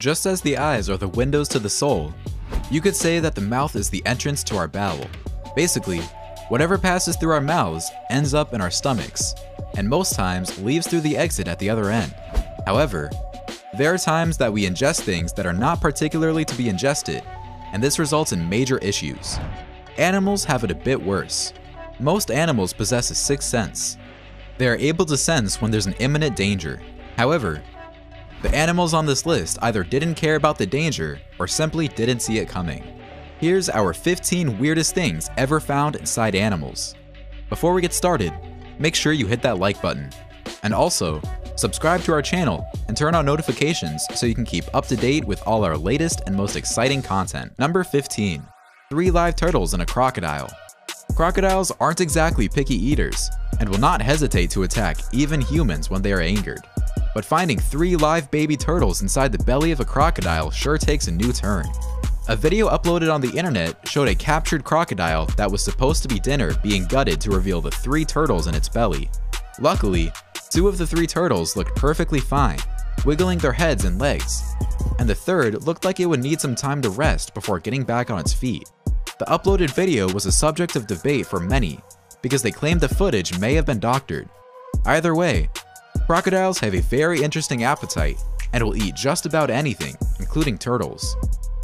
Just as the eyes are the windows to the soul, you could say that the mouth is the entrance to our bowel. Basically, whatever passes through our mouths ends up in our stomachs, and most times leaves through the exit at the other end. However, there are times that we ingest things that are not particularly to be ingested, and this results in major issues. Animals have it a bit worse. Most animals possess a sixth sense. They are able to sense when there's an imminent danger. However, the animals on this list either didn't care about the danger or simply didn't see it coming. Here's our 15 weirdest things ever found inside animals. Before we get started, make sure you hit that like button. And also, subscribe to our channel and turn on notifications so you can keep up to date with all our latest and most exciting content. Number 15. 3 live turtles and a crocodile. Crocodiles aren't exactly picky eaters and will not hesitate to attack even humans when they are angered. But finding 3 live baby turtles inside the belly of a crocodile sure takes a new turn. A video uploaded on the internet showed a captured crocodile that was supposed to be dinner being gutted to reveal the 3 turtles in its belly. Luckily, 2 of the 3 turtles looked perfectly fine, wiggling their heads and legs, and the third looked like it would need some time to rest before getting back on its feet. The uploaded video was a subject of debate for many because they claimed the footage may have been doctored. Either way, crocodiles have a very interesting appetite and will eat just about anything, including turtles.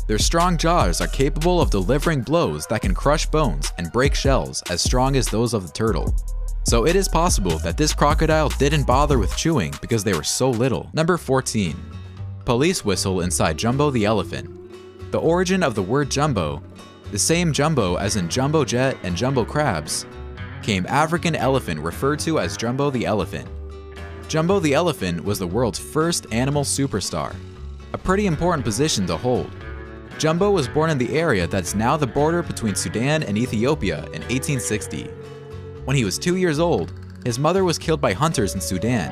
Their strong jaws are capable of delivering blows that can crush bones and break shells as strong as those of the turtle. So it is possible that this crocodile didn't bother with chewing because they were so little. Number 14. Police whistle inside Jumbo the elephant. The origin of the word jumbo, the same jumbo as in jumbo jet and jumbo crabs, came African elephant referred to as Jumbo the elephant. Jumbo the elephant was the world's first animal superstar, a pretty important position to hold. Jumbo was born in the area that's now the border between Sudan and Ethiopia in 1860. When he was 2 years old, his mother was killed by hunters in Sudan,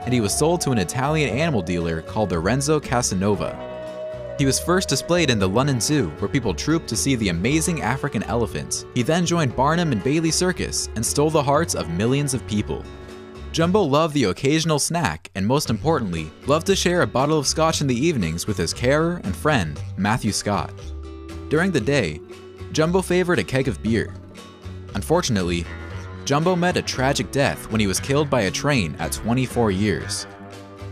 and he was sold to an Italian animal dealer called Lorenzo Casanova. He was first displayed in the London Zoo, where people trooped to see the amazing African elephants. He then joined Barnum and Bailey Circus and stole the hearts of millions of people. Jumbo loved the occasional snack and, most importantly, loved to share a bottle of scotch in the evenings with his carer and friend, Matthew Scott. During the day, Jumbo favored a keg of beer. Unfortunately, Jumbo met a tragic death when he was killed by a train at 24 years.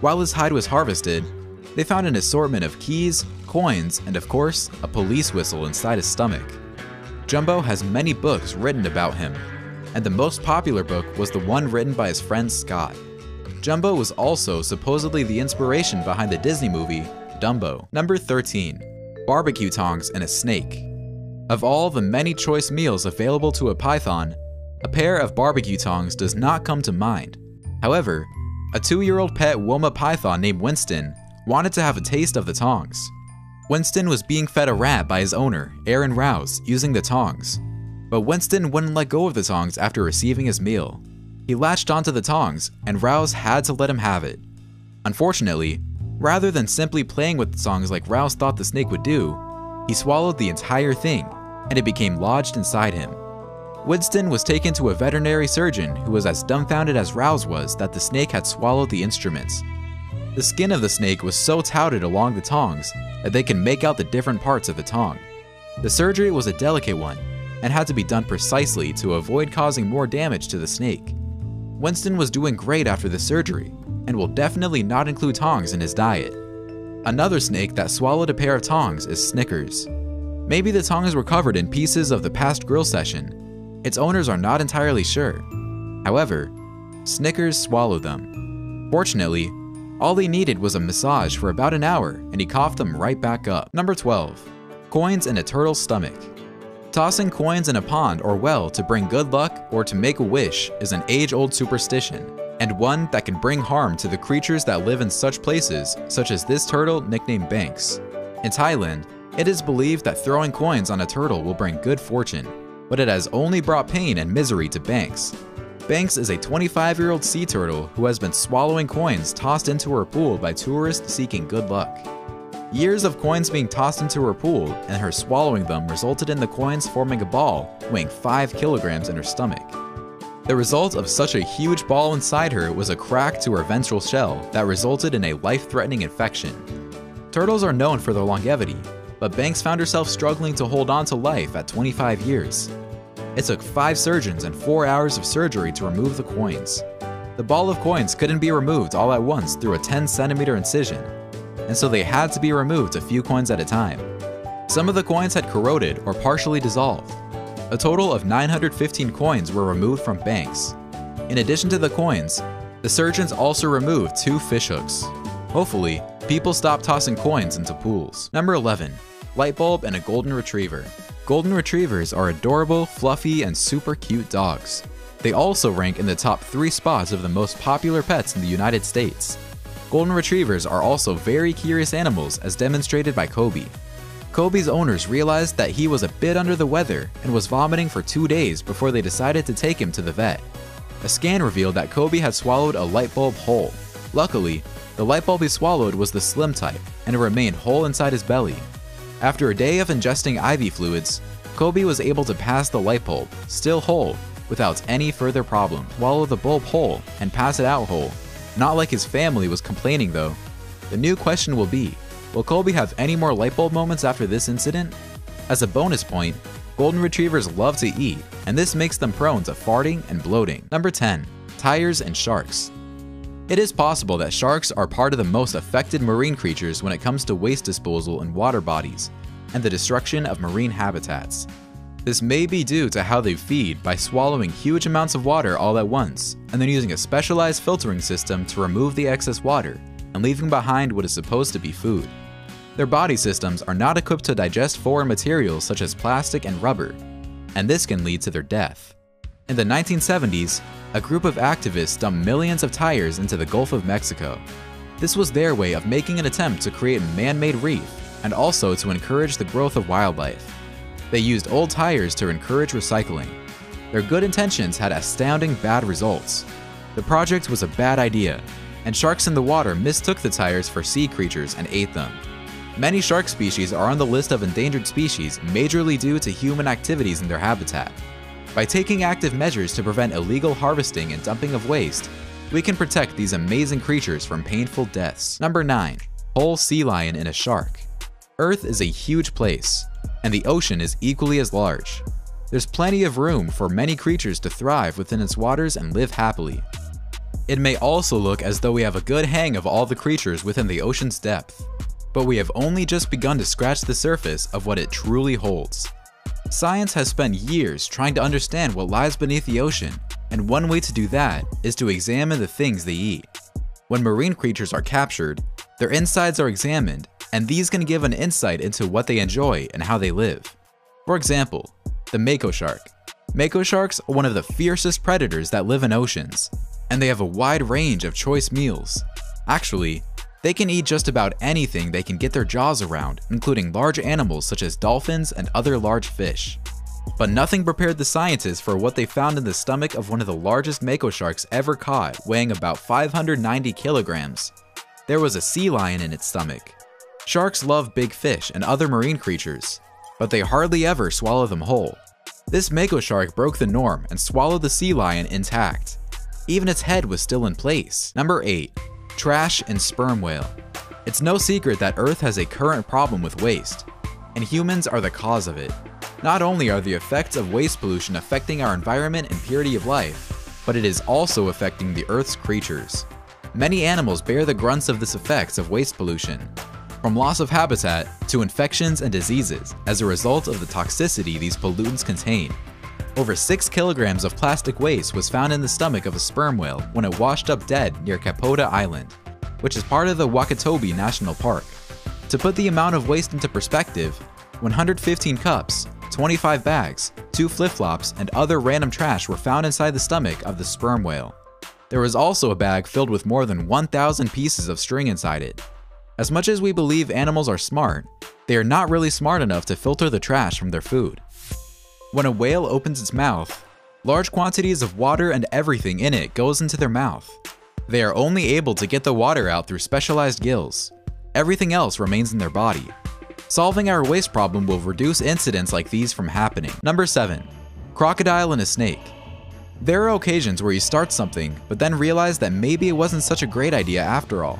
While his hide was harvested, they found an assortment of keys, coins, and of course, a police whistle inside his stomach. Jumbo has many books written about him, and the most popular book was the one written by his friend Scott. Jumbo was also supposedly the inspiration behind the Disney movie, Dumbo. Number 13. Barbecue tongs and a snake. Of all the many choice meals available to a python, a pair of barbecue tongs does not come to mind. However, a 2-year-old pet Woma python named Winston wanted to have a taste of the tongs. Winston was being fed a rat by his owner, Aaron Rouse, using the tongs. But Winston wouldn't let go of the tongs after receiving his meal. He latched onto the tongs, and Rouse had to let him have it. Unfortunately, rather than simply playing with the tongs like Rouse thought the snake would do, he swallowed the entire thing, and it became lodged inside him. Winston was taken to a veterinary surgeon who was as dumbfounded as Rouse was that the snake had swallowed the instruments. The skin of the snake was so touted along the tongs that they can make out the different parts of the tong. The surgery was a delicate one and had to be done precisely to avoid causing more damage to the snake. Winston was doing great after the surgery and will definitely not include tongs in his diet. Another snake that swallowed a pair of tongs is Snickers. Maybe the tongs were covered in pieces of the past grill session. Its owners are not entirely sure. However, Snickers swallowed them. Fortunately, all he needed was a massage for about an hour and he coughed them right back up. Number 12. Coins in a turtle's stomach. Tossing coins in a pond or well to bring good luck or to make a wish is an age-old superstition, and one that can bring harm to the creatures that live in such places, such as this turtle nicknamed Banks. In Thailand, it is believed that throwing coins on a turtle will bring good fortune, but it has only brought pain and misery to Banks. Banks is a 25-year-old sea turtle who has been swallowing coins tossed into her pool by tourists seeking good luck. Years of coins being tossed into her pool and her swallowing them resulted in the coins forming a ball weighing 5 kilograms in her stomach. The result of such a huge ball inside her was a crack to her ventral shell that resulted in a life-threatening infection. Turtles are known for their longevity, but Banks found herself struggling to hold on to life at 25 years. It took 5 surgeons and 4 hours of surgery to remove the coins. The ball of coins couldn't be removed all at once through a 10-centimeter incision, and so they had to be removed a few coins at a time. Some of the coins had corroded or partially dissolved. A total of 915 coins were removed from Banks. In addition to the coins, the surgeons also removed 2 fishhooks. Hopefully, people stop tossing coins into pools. Number 11. Light bulb and a golden retriever. Golden retrievers are adorable, fluffy, and super cute dogs. They also rank in the top 3 spots of the most popular pets in the United States. Golden retrievers are also very curious animals, as demonstrated by Kobe. Kobe's owners realized that he was a bit under the weather and was vomiting for 2 days before they decided to take him to the vet. A scan revealed that Kobe had swallowed a light bulb whole. Luckily, the light bulb he swallowed was the slim type, and it remained whole inside his belly. After a day of ingesting IV fluids, Kobe was able to pass the light bulb, still whole, without any further problem, swallow the bulb whole, and pass it out whole. Not like his family was complaining though. The new question will be, will Kobe have any more light bulb moments after this incident? As a bonus point, golden retrievers love to eat, and this makes them prone to farting and bloating. Number 10. Tires and sharks. It is possible that sharks are part of the most affected marine creatures when it comes to waste disposal in water bodies and the destruction of marine habitats. This may be due to how they feed by swallowing huge amounts of water all at once and then using a specialized filtering system to remove the excess water and leaving behind what is supposed to be food. Their body systems are not equipped to digest foreign materials such as plastic and rubber, and this can lead to their death. In the 1970s, a group of activists dumped millions of tires into the Gulf of Mexico. This was their way of making an attempt to create a man-made reef and also to encourage the growth of wildlife. They used old tires to encourage recycling. Their good intentions had astounding bad results. The project was a bad idea, and sharks in the water mistook the tires for sea creatures and ate them. Many shark species are on the list of endangered species majorly due to human activities in their habitat. By taking active measures to prevent illegal harvesting and dumping of waste, we can protect these amazing creatures from painful deaths. Number 9. Whole sea lion in a shark. Earth is a huge place, and the ocean is equally as large. There's plenty of room for many creatures to thrive within its waters and live happily. It may also look as though we have a good hang of all the creatures within the ocean's depth, but we have only just begun to scratch the surface of what it truly holds. Science has spent years trying to understand what lies beneath the ocean, and one way to do that is to examine the things they eat. When marine creatures are captured, their insides are examined, and these can give an insight into what they enjoy and how they live. For example, the mako shark. Mako sharks are one of the fiercest predators that live in oceans, and they have a wide range of choice meals. Actually, they can eat just about anything they can get their jaws around, including large animals such as dolphins and other large fish. But nothing prepared the scientists for what they found in the stomach of one of the largest mako sharks ever caught, weighing about 590 kilograms. There was a sea lion in its stomach. Sharks love big fish and other marine creatures, but they hardly ever swallow them whole. This mako shark broke the norm and swallowed the sea lion intact. Even its head was still in place. Number 8. Trash and sperm whale. It's no secret that Earth has a current problem with waste, and humans are the cause of it. Not only are the effects of waste pollution affecting our environment and purity of life, but it is also affecting the Earth's creatures. Many animals bear the grunts of this effects of waste pollution, from loss of habitat to infections and diseases as a result of the toxicity these pollutants contain. Over 6 kilograms of plastic waste was found in the stomach of a sperm whale when it washed up dead near Kapota Island, which is part of the Wakatobi National Park. To put the amount of waste into perspective, 115 cups, 25 bags, 2 flip-flops, and other random trash were found inside the stomach of the sperm whale. There was also a bag filled with more than 1,000 pieces of string inside it. As much as we believe animals are smart, they are not really smart enough to filter the trash from their food. When a whale opens its mouth, large quantities of water and everything in it goes into their mouth. They are only able to get the water out through specialized gills. Everything else remains in their body. Solving our waste problem will reduce incidents like these from happening. Number 7. Crocodile and a snake. There are occasions where you start something, but then realize that maybe it wasn't such a great idea after all.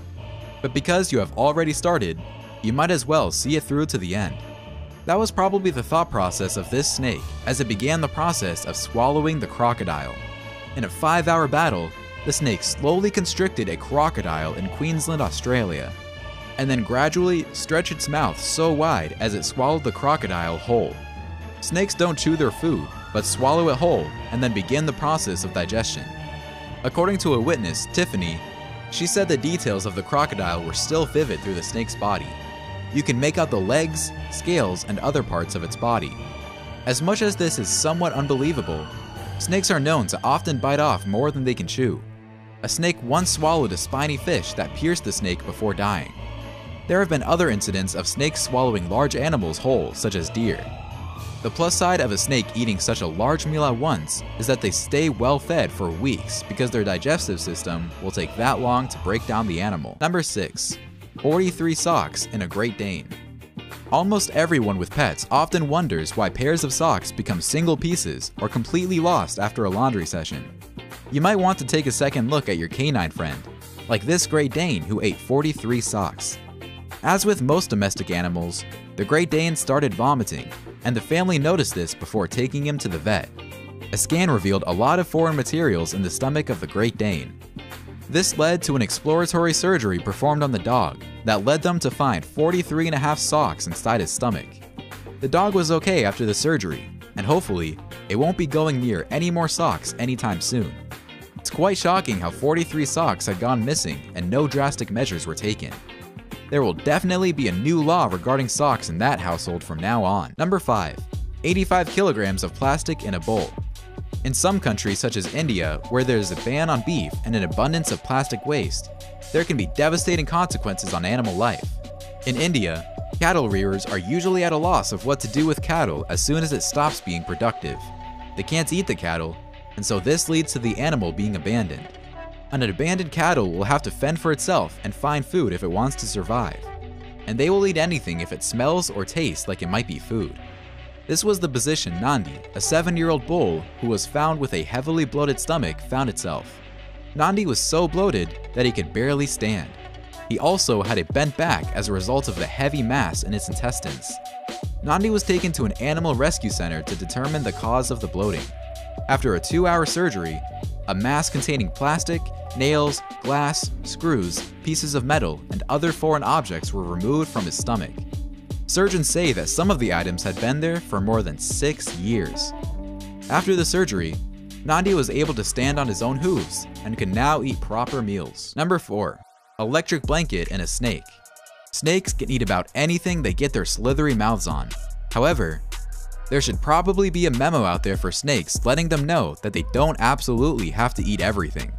But because you have already started, you might as well see it through to the end. That was probably the thought process of this snake as it began the process of swallowing the crocodile. In a 5-hour battle, the snake slowly constricted a crocodile in Queensland, Australia, and then gradually stretched its mouth so wide as it swallowed the crocodile whole. Snakes don't chew their food, but swallow it whole and then begin the process of digestion. According to a witness, Tiffany, she said the details of the crocodile were still vivid through the snake's body. You can make out the legs, scales, and other parts of its body. As much as this is somewhat unbelievable, snakes are known to often bite off more than they can chew. A snake once swallowed a spiny fish that pierced the snake before dying. There have been other incidents of snakes swallowing large animals whole, such as deer. The plus side of a snake eating such a large meal at once is that they stay well fed for weeks because their digestive system will take that long to break down the animal. Number 6. 43 socks in a Great Dane. Almost everyone with pets often wonders why pairs of socks become single pieces or completely lost after a laundry session. You might want to take a second look at your canine friend, like this Great Dane who ate 43 socks. As with most domestic animals, the Great Dane started vomiting, and the family noticed this before taking him to the vet. A scan revealed a lot of foreign materials in the stomach of the Great Dane. This led to an exploratory surgery performed on the dog that led them to find 43.5 socks inside his stomach. The dog was okay after the surgery, and hopefully, it won't be going near any more socks anytime soon. It's quite shocking how 43 socks had gone missing and no drastic measures were taken. There will definitely be a new law regarding socks in that household from now on. Number 5. 85 kilograms of plastic in a bowl. In some countries such as India, where there is a ban on beef and an abundance of plastic waste, there can be devastating consequences on animal life. In India, cattle rearers are usually at a loss of what to do with cattle as soon as it stops being productive. They can't eat the cattle, and so this leads to the animal being abandoned. An abandoned cattle will have to fend for itself and find food if it wants to survive. And they will eat anything if it smells or tastes like it might be food. This was the position Nandi, a 7-year-old bull who was found with a heavily bloated stomach, found itself. Nandi was so bloated that he could barely stand. He also had a bent back as a result of the heavy mass in its intestines. Nandi was taken to an animal rescue center to determine the cause of the bloating. After a 2-hour surgery, a mass containing plastic, nails, glass, screws, pieces of metal, and other foreign objects were removed from his stomach. Surgeons say that some of the items had been there for more than 6 years. After the surgery, Nandi was able to stand on his own hooves and can now eat proper meals. Number 4. Electric blanket and a snake. Snakes can eat about anything they get their slithery mouths on. However, there should probably be a memo out there for snakes letting them know that they don't absolutely have to eat everything.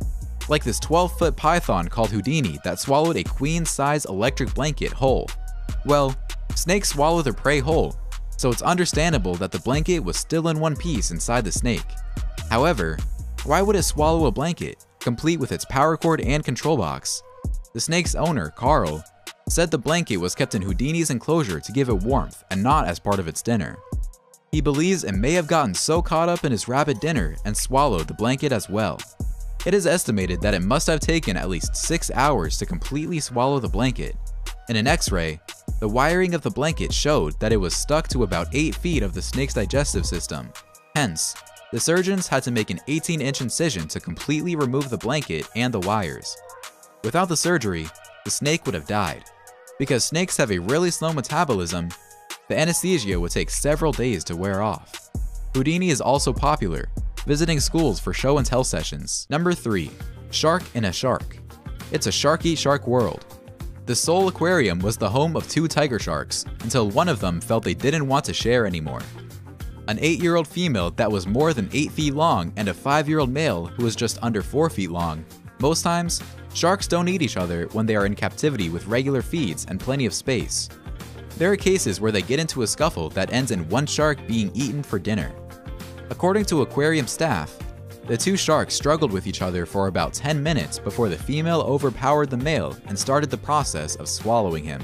Like this 12-foot python called Houdini that swallowed a queen-size electric blanket whole. Well, snakes swallow their prey whole, so it's understandable that the blanket was still in one piece inside the snake. However, why would it swallow a blanket, complete with its power cord and control box? The snake's owner, Carl, said the blanket was kept in Houdini's enclosure to give it warmth and not as part of its dinner. He believes it may have gotten so caught up in his rabbit dinner and swallowed the blanket as well. It is estimated that it must have taken at least 6 hours to completely swallow the blanket. In an X-ray, the wiring of the blanket showed that it was stuck to about 8 feet of the snake's digestive system. Hence, the surgeons had to make an 18-inch incision to completely remove the blanket and the wires. Without the surgery, the snake would have died. Because snakes have a really slow metabolism, the anesthesia would take several days to wear off. Houdini is also popular, visiting schools for show and tell sessions. Number 3. Shark in a Shark. It's a shark-eat-shark world. The Seoul Aquarium was the home of 2 tiger sharks until one of them felt they didn't want to share anymore. An 8-year-old female that was more than 8 feet long and a 5-year-old male who was just under 4 feet long. Most times, sharks don't eat each other when they are in captivity with regular feeds and plenty of space. There are cases where they get into a scuffle that ends in one shark being eaten for dinner. According to aquarium staff, the 2 sharks struggled with each other for about 10 minutes before the female overpowered the male and started the process of swallowing him.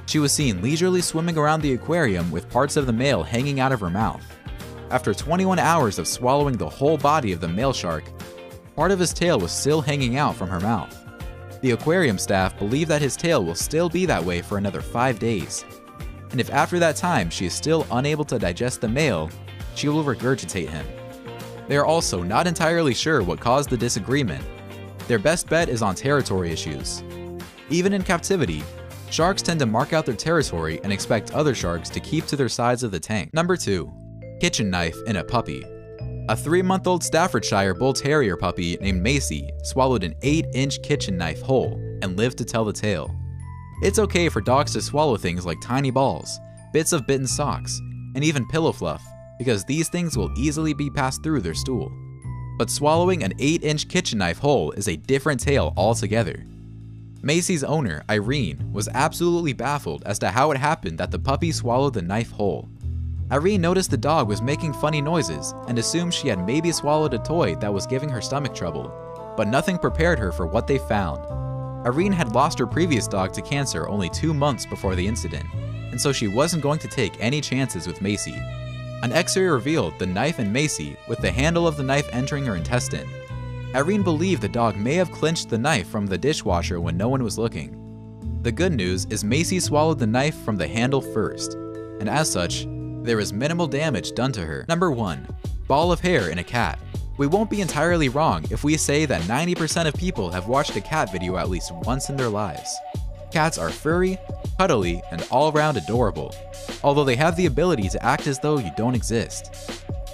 She was seen leisurely swimming around the aquarium with parts of the male hanging out of her mouth. After 21 hours of swallowing the whole body of the male shark, part of his tail was still hanging out from her mouth. The aquarium staff believe that his tail will still be that way for another 5 days. And if after that time she is still unable to digest the male, she will regurgitate him. They are also not entirely sure what caused the disagreement. Their best bet is on territory issues. Even in captivity, sharks tend to mark out their territory and expect other sharks to keep to their sides of the tank. Number 2. Kitchen knife in a puppy. A 3-month-old Staffordshire Bull Terrier puppy named Macy swallowed an 8-inch kitchen knife whole and lived to tell the tale. It's okay for dogs to swallow things like tiny balls, bits of bitten socks, and even pillow fluff, because these things will easily be passed through their stool. But swallowing an 8-inch kitchen knife whole is a different tale altogether. Macy's owner, Irene, was absolutely baffled as to how it happened that the puppy swallowed the knife whole. Irene noticed the dog was making funny noises and assumed she had maybe swallowed a toy that was giving her stomach trouble, but nothing prepared her for what they found. Irene had lost her previous dog to cancer only 2 months before the incident, and so she wasn't going to take any chances with Macy. An X-ray revealed the knife in Macy with the handle of the knife entering her intestine. Irene believed the dog may have clinched the knife from the dishwasher when no one was looking. The good news is Macy swallowed the knife from the handle first, and as such, there was minimal damage done to her. Number 1. Ball of hair in a cat. We won't be entirely wrong if we say that 90% of people have watched a cat video at least once in their lives. Cats are furry, cuddly, and all-around adorable, although they have the ability to act as though you don't exist.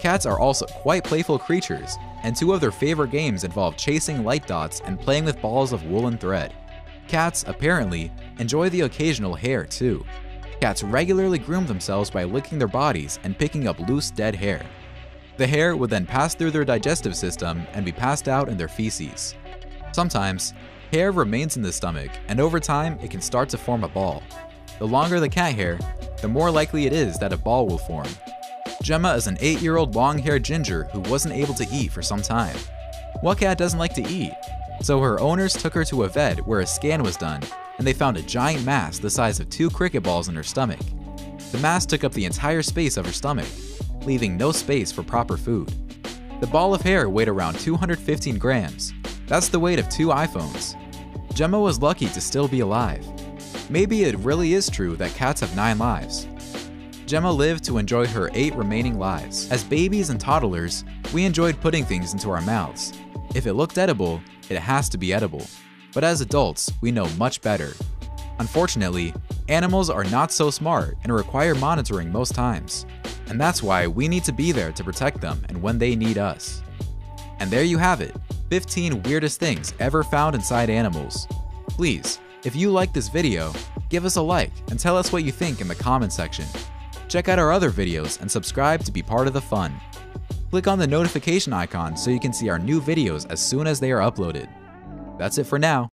Cats are also quite playful creatures, and 2 of their favorite games involve chasing light dots and playing with balls of woolen thread. Cats, apparently, enjoy the occasional hair too. Cats regularly groom themselves by licking their bodies and picking up loose dead hair. The hair would then pass through their digestive system and be passed out in their feces. Sometimes, hair remains in the stomach, and over time it can start to form a ball. The longer the cat hair, the more likely it is that a ball will form. Gemma is an 8-year-old long-haired ginger who wasn't able to eat for some time. What cat doesn't like to eat? So her owners took her to a vet where a scan was done, and they found a giant mass the size of 2 cricket balls in her stomach. The mass took up the entire space of her stomach, leaving no space for proper food. The ball of hair weighed around 215 grams. That's the weight of 2 iPhones. Gemma was lucky to still be alive. Maybe it really is true that cats have 9 lives. Gemma lived to enjoy her 8 remaining lives. As babies and toddlers, we enjoyed putting things into our mouths. If it looked edible, it has to be edible. But as adults, we know much better. Unfortunately, animals are not so smart and require monitoring most times. And that's why we need to be there to protect them and when they need us. And there you have it, 15 weirdest things ever found inside animals. Please, if you like this video, give us a like and tell us what you think in the comment section. Check out our other videos and subscribe to be part of the fun. Click on the notification icon so you can see our new videos as soon as they are uploaded. That's it for now.